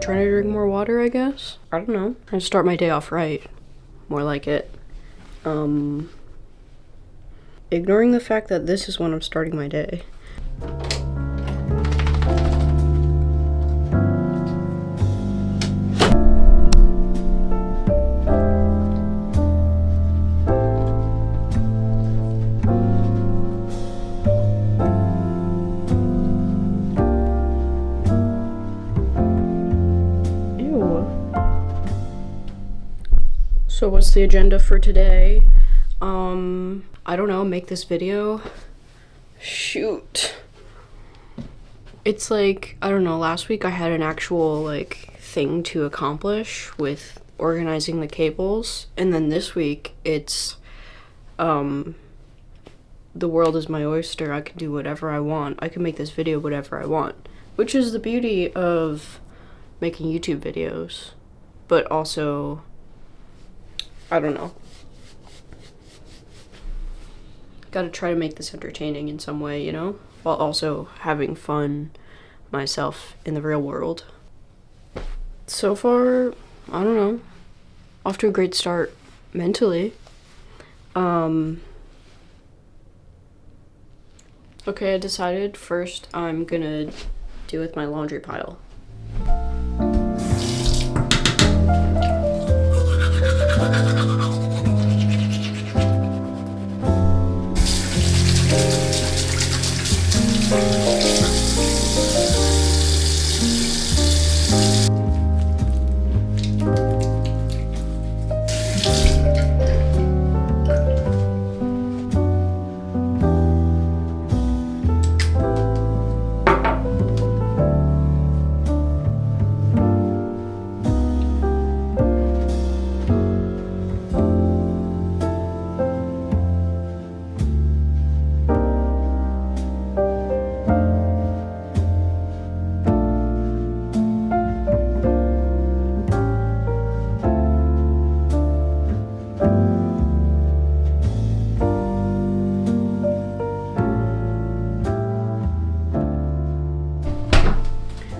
trying to drink more water, I guess. I don't know. Trying to start my day off right. More like it. Ignoring the fact that this is when I'm starting my day. So what's the agenda for today? I don't know, make this video. Shoot. It's like, I don't know, last week I had an actual like thing to accomplish with organizing the cables, and then this week it's the world is my oyster. I can do whatever I want. I can make this video whatever I want, which is the beauty of making YouTube videos, but also I don't know. Gotta try to make this entertaining in some way, you know? While also having fun myself in the real world. So far, I don't know. Off to a great start mentally. Okay, I decided first I'm gonna deal with my laundry pile.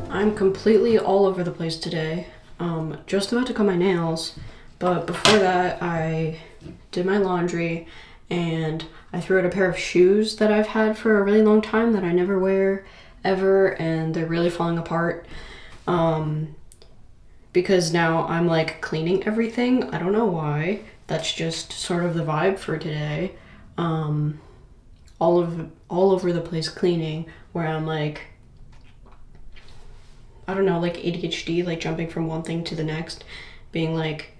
I'm completely all over the place today. Just about to cut my nails, but before that I did my laundry and I threw out a pair of shoes that I've had for a really long time that I never wear ever, and they're really falling apart. Because now I'm like cleaning everything. I don't know why. That's just sort of the vibe for today. All over the place cleaning, where I'm like, I don't know, like ADHD, like jumping from one thing to the next, being like,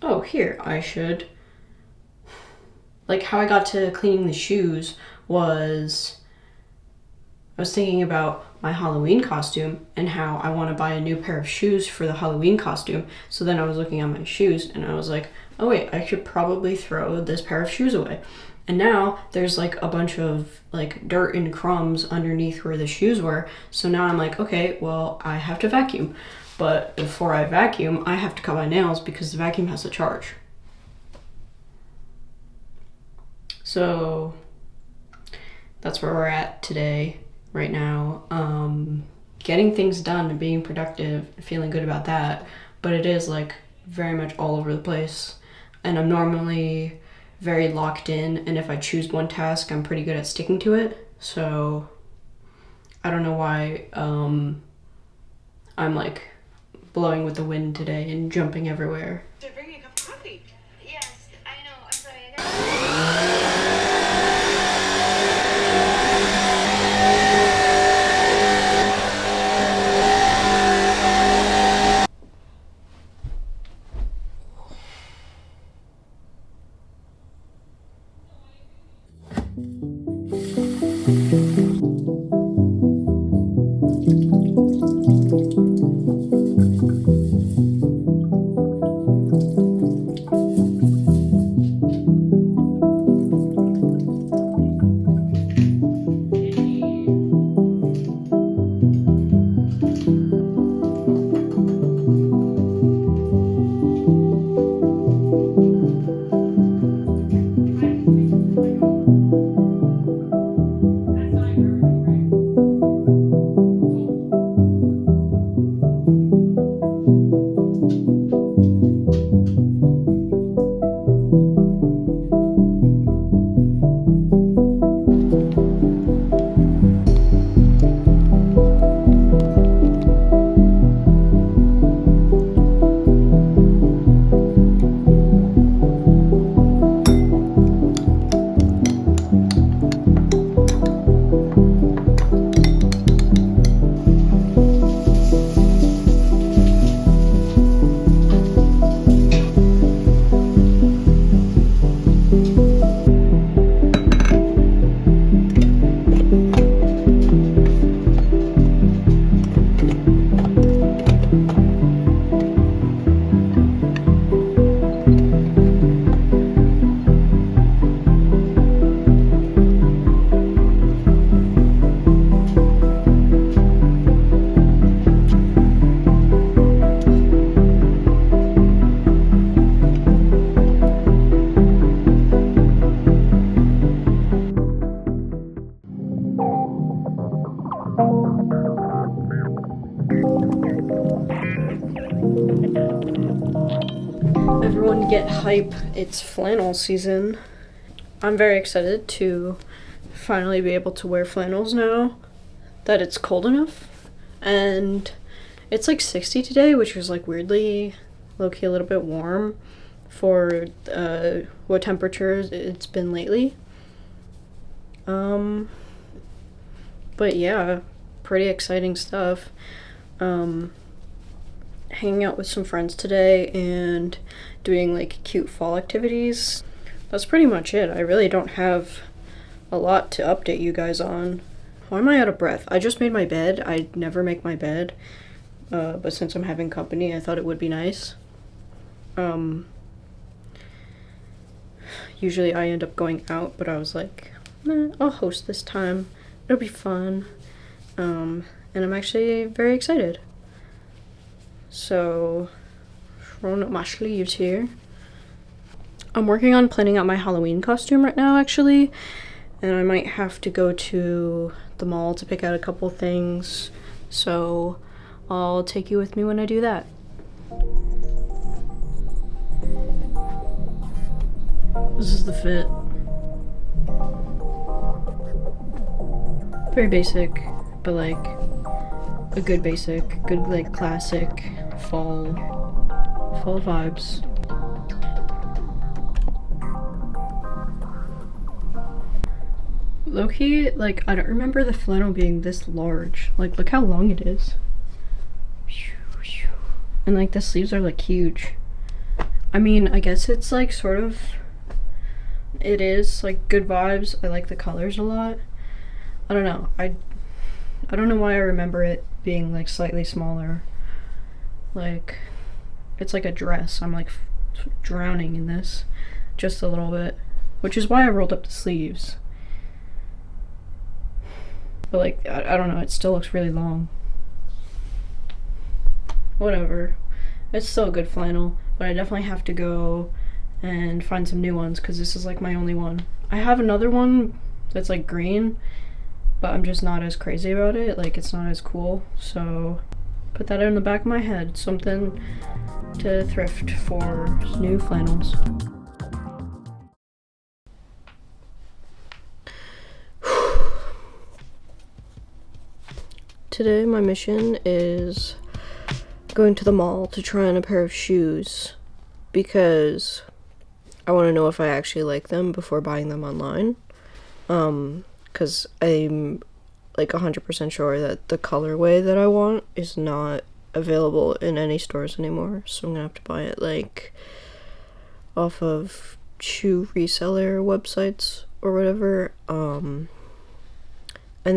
oh, here, I should. Like how I got to cleaning the shoes was, I was thinking about my Halloween costume and how I want to buy a new pair of shoes for the Halloween costume. So then I was looking at my shoes and I was like, oh wait, I should probably throw this pair of shoes away. And now there's like a bunch of like dirt and crumbs underneath where the shoes were. So now I'm like, okay, well, I have to vacuum. But before I vacuum, I have to cut my nails because the vacuum has a charge. So that's where we're at today, right now. Getting things done and being productive and feeling good about that. But it is like very much all over the place. And I'm normally very locked in, and if I choose one task, I'm pretty good at sticking to it. So I don't know why I'm like blowing with the wind today and jumping everywhere. Bring me a cup of coffee. Yes, I know. I'm sorry. Everyone get hype. It's flannel season. I'm very excited to finally be able to wear flannels now that it's cold enough. And it's like 60 today, which is like weirdly low-key a little bit warm for what temperatures it's been lately. But yeah, pretty exciting stuff. Hanging out with some friends today and doing like cute fall activities. That's pretty much it. I really don't have a lot to update you guys on. Why am I out of breath? I just made my bed. I never make my bed, but since I'm having company, I thought it would be nice. Usually I end up going out, but I was like, nah, I'll host this time. It'll be fun. And I'm actually very excited. So, rolling up my sleeves here. I'm working on planning out my Halloween costume right now, actually. And I might have to go to the mall to pick out a couple things. So, I'll take you with me when I do that. This is the fit. Very basic, but like a good basic, good like classic fall vibes. Low-key, like I don't remember the flannel being this large. Like look how long it is. And like the sleeves are like huge. I mean, I guess it's like sort of, it is like good vibes. I like the colors a lot. I don't know. I don't know why I remember it being like slightly smaller. Like it's like a dress. I'm like drowning in this just a little bit, which is why I rolled up the sleeves. But like I don't know, it still looks really long. Whatever. It's still a good flannel, but I definitely have to go and find some new ones because this is like my only one. I have another one that's like green, but I'm just not as crazy about it. Like it's not as cool. So put that in the back of my head. Something to thrift for new flannels. Today my mission is going to the mall to try on a pair of shoes because I want to know if I actually like them before buying them online. Because I'm like 100% sure that the colorway that I want is not available in any stores anymore, so I'm gonna have to buy it like off of shoe reseller websites or whatever. And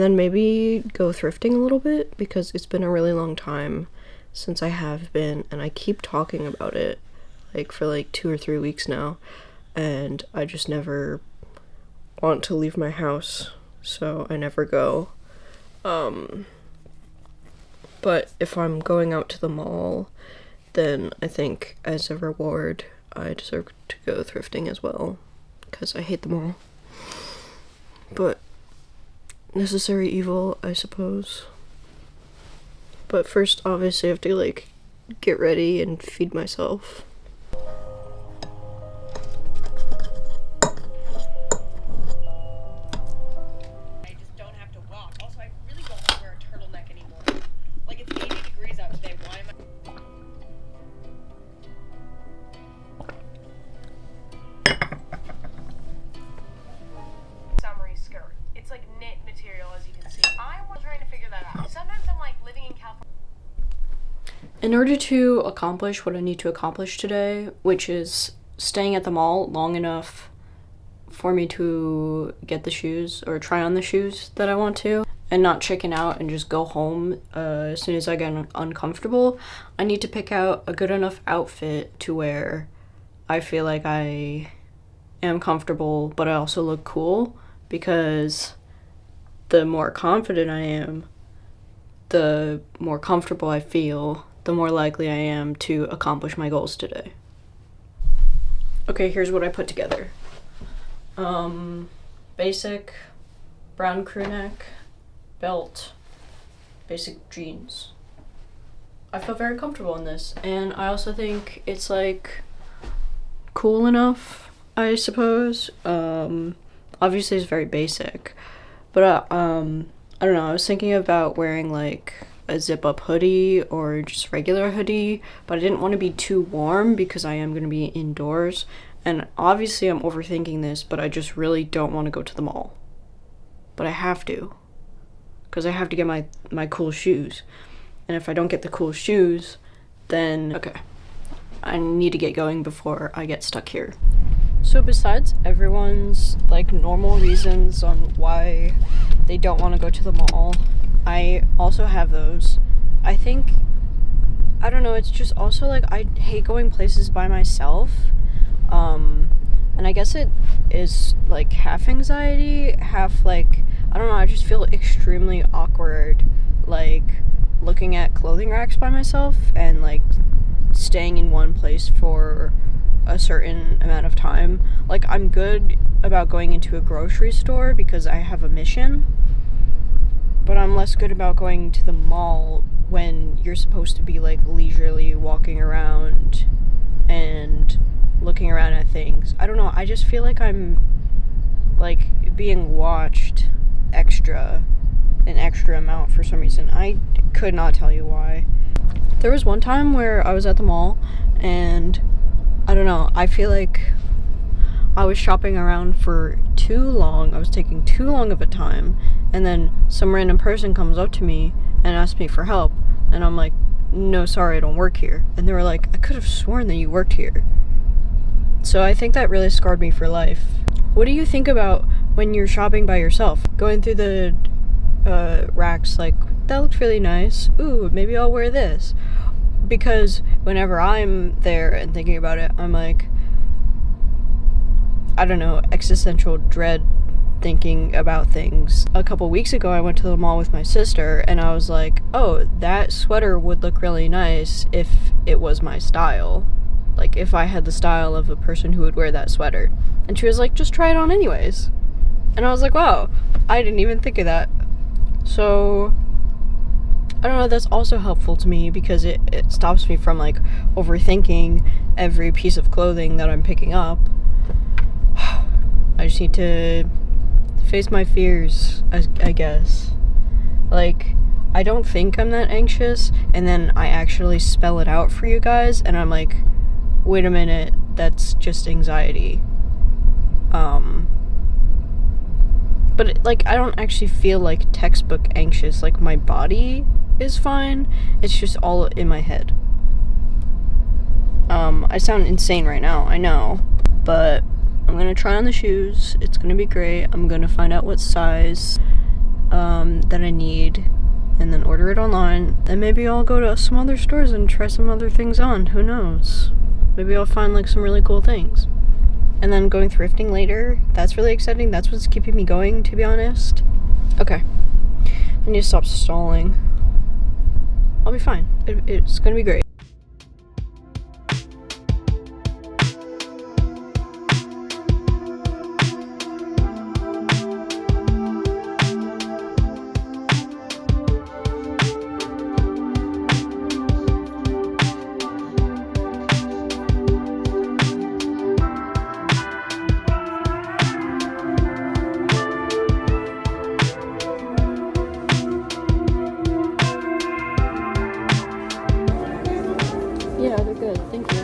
then maybe go thrifting a little bit because it's been a really long time since I have been, and I keep talking about it like for like 2 or 3 weeks now, and I just never want to leave my house, so I never go. But if I'm going out to the mall, then I think as a reward I deserve to go thrifting as well, because I hate the mall. But necessary evil, I suppose. But first, obviously, I have to like get ready and feed myself. I just don't have to walk. Also, I really don't want to wear a turtleneck anymore. Like, it's 80 degrees out today. Why am I... Summery skirt. It's like knit material, as you can see. I'm trying to figure that out. Sometimes I'm like living in California. In order to accomplish what I need to accomplish today, which is staying at the mall long enough for me to get the shoes or try on the shoes that I want to, and not chicken out and just go home as soon as I get uncomfortable, I need to pick out a good enough outfit to where I feel like I am comfortable, but I also look cool, because the more confident I am, the more comfortable I feel, the more likely I am to accomplish my goals today. Okay, here's what I put together. Basic brown crew neck, belt, basic jeans. I feel very comfortable in this, and I also think it's like cool enough, I suppose. Obviously it's very basic, but I don't know, I was thinking about wearing like a zip-up hoodie or just regular hoodie, but I didn't want to be too warm because I am going to be indoors, and obviously I'm overthinking this, but I just really don't want to go to the mall. But I have to, because I have to get my cool shoes, and if I don't get the cool shoes, then okay, I need to get going before I get stuck here. So besides everyone's like normal reasons on why they don't want to go to the mall, I also have those. I think, I don't know, it's just also like I hate going places by myself. And I guess it is like half anxiety, half like, I don't know, I just feel extremely awkward like looking at clothing racks by myself and like staying in one place for a certain amount of time. Like, I'm good about going into a grocery store because I have a mission, but I'm less good about going to the mall when you're supposed to be like leisurely walking around and looking around at things. I don't know, I just feel like I'm like being watched an extra amount for some reason. I could not tell you why. There was one time where I was at the mall and I don't know, I feel like I was shopping around for too long. I was taking too long of a time, and then some random person comes up to me and asks me for help, and I'm like, no, sorry, I don't work here. And they were like, I could have sworn that you worked here. So I think that really scarred me for life. What do you think about when you're shopping by yourself? Going through the racks like, that looks really nice. Ooh, maybe I'll wear this. Because whenever I'm there and thinking about it, I'm like, I don't know, existential dread thinking about things. A couple weeks ago, I went to the mall with my sister, and I was like, oh, that sweater would look really nice if it was my style. Like, if I had the style of a person who would wear that sweater. And she was like, just try it on anyways. And I was like, wow, I didn't even think of that. So I don't know, that's also helpful to me because it stops me from like overthinking every piece of clothing that I'm picking up. I just need to face my fears, I guess. Like, I don't think I'm that anxious, and then I actually spell it out for you guys, and I'm like, wait a minute, that's just anxiety. But like, I don't actually feel like textbook anxious. Like, my body is fine, it's just all in my head. I sound insane right now, I know, but I'm gonna try on the shoes. It's gonna be great. I'm gonna find out what size that I need and then order it online. Then maybe I'll go to some other stores and try some other things on. Who knows? Maybe I'll find like some really cool things. And then going thrifting later, that's really exciting. That's what's keeping me going, to be honest. Okay, I need to stop stalling. I'll be fine. It's gonna be great. Yeah, they're good. Thank you.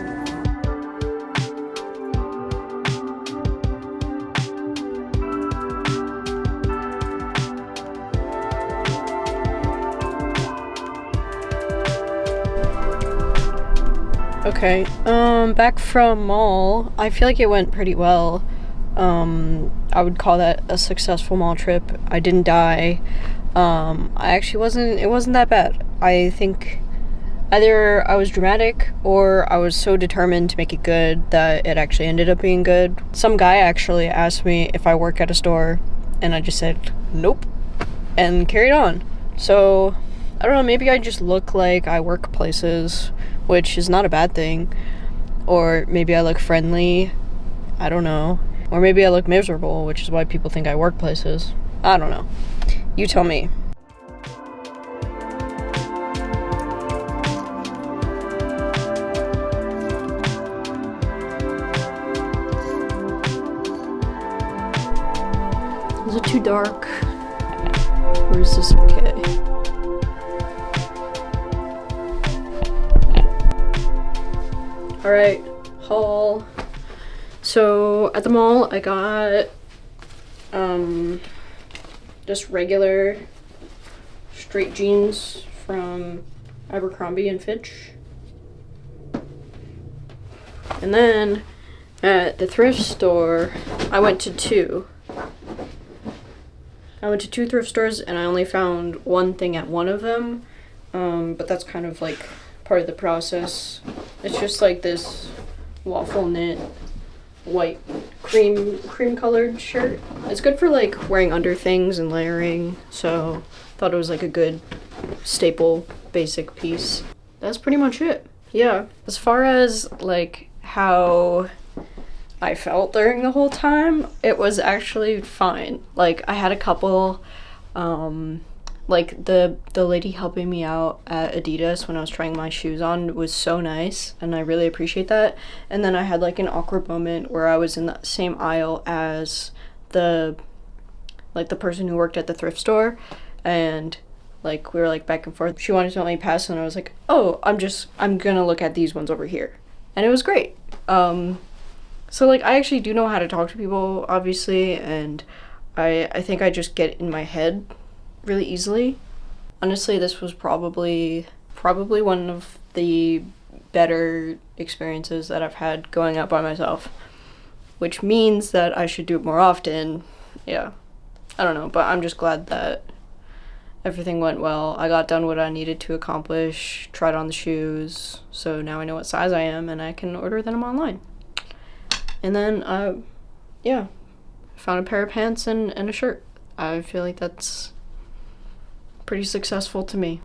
Okay, back from mall. I feel like it went pretty well. I would call that a successful mall trip. I didn't die. It wasn't that bad. I think either I was dramatic or I was so determined to make it good that it actually ended up being good. Some guy actually asked me if I work at a store, and I just said nope and carried on. So I don't know, maybe I just look like I work places, which is not a bad thing. Or maybe I look friendly, I don't know. Or maybe I look miserable, which is why people think I work places. I don't know. You tell me. dark. Or is this okay? Alright, haul. So at the mall I got just regular straight jeans from Abercrombie and Fitch. And then at the thrift store, I went to two thrift stores and I only found one thing at one of them. But that's kind of like part of the process. It's just like this waffle knit white cream colored shirt. It's good for like wearing under things and layering, so thought it was like a good staple basic piece. That's pretty much it. Yeah, as far as like how I felt during the whole time, it was actually fine. Like I had a couple like the lady helping me out at Adidas when I was trying my shoes on was so nice, and I really appreciate that. And then I had like an awkward moment where I was in the same aisle as the person who worked at the thrift store, and like we were like back and forth. She wanted to let me pass and I was like, oh, I'm gonna look at these ones over here. And it was great. So like I actually do know how to talk to people, obviously, and I think I just get in my head really easily. Honestly, this was probably one of the better experiences that I've had going out by myself, which means that I should do it more often. Yeah, I don't know, but I'm just glad that everything went well. I got done what I needed to accomplish, tried on the shoes, so now I know what size I am and I can order them online. And then yeah, found a pair of pants and a shirt. I feel like that's pretty successful to me.